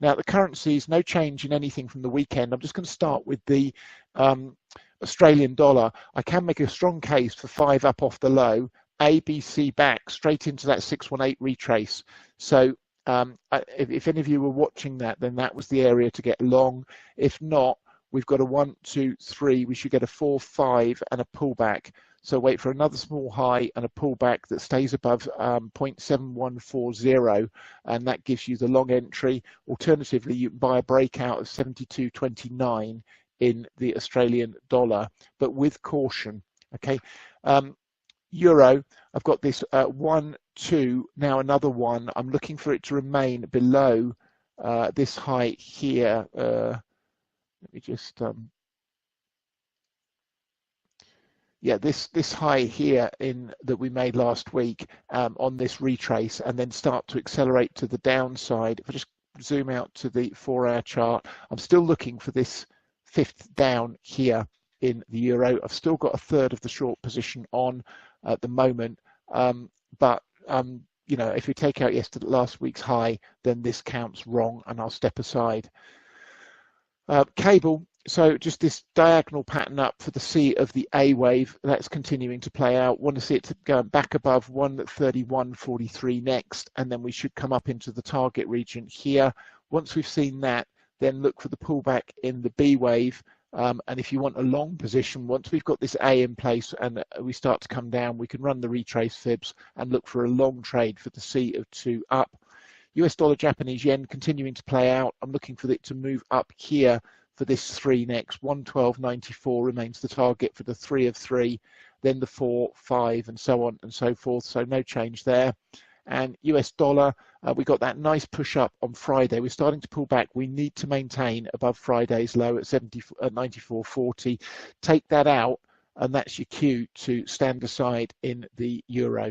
Now the currencies, no change in anything from the weekend. I'm just going to start with the Australian dollar. I can make a strong case for 5 up off the low, A, B, C back straight into that 618 retrace. So if any of you were watching that, then that was the area to get long. If not, we've got a 1, 2, 3. We should get a 4, 5 and a pullback. So wait for another small high and a pullback that stays above 0.7140, and that gives you the long entry. Alternatively, you can buy a breakout of 72.29 in the Australian dollar, but with caution. Okay. Euro, I've got this 1, 2, now another 1. I'm looking for it to remain below this high here. Let me just yeah, this high here that we made last week on this retrace, and then start to accelerate to the downside. If I just zoom out to the 4-hour chart, I'm still looking for this 5th down here in the euro. I've still got a third of the short position on at the moment, but you know, if we take out last week's high, then this counts wrong, and I'll step aside. Cable, so just this diagonal pattern up for the C of the A wave, that's continuing to play out. Want to see it going back above 131.43 next, and then we should come up into the target region here. Once we've seen that, then look for the pullback in the B wave. And if you want a long position, once we've got this A in place and we start to come down, we can run the retrace fibs and look for a long trade for the C of 2 up. US dollar, Japanese yen continuing to play out. I'm looking for it to move up here for this 3 next. 112.94 remains the target for the 3 of 3, then the 4, 5, and so on and so forth. So no change there. And US dollar, we got that nice push up on Friday. We're starting to pull back. We need to maintain above Friday's low at 94.40. Take that out, and that's your cue to stand aside in the euro.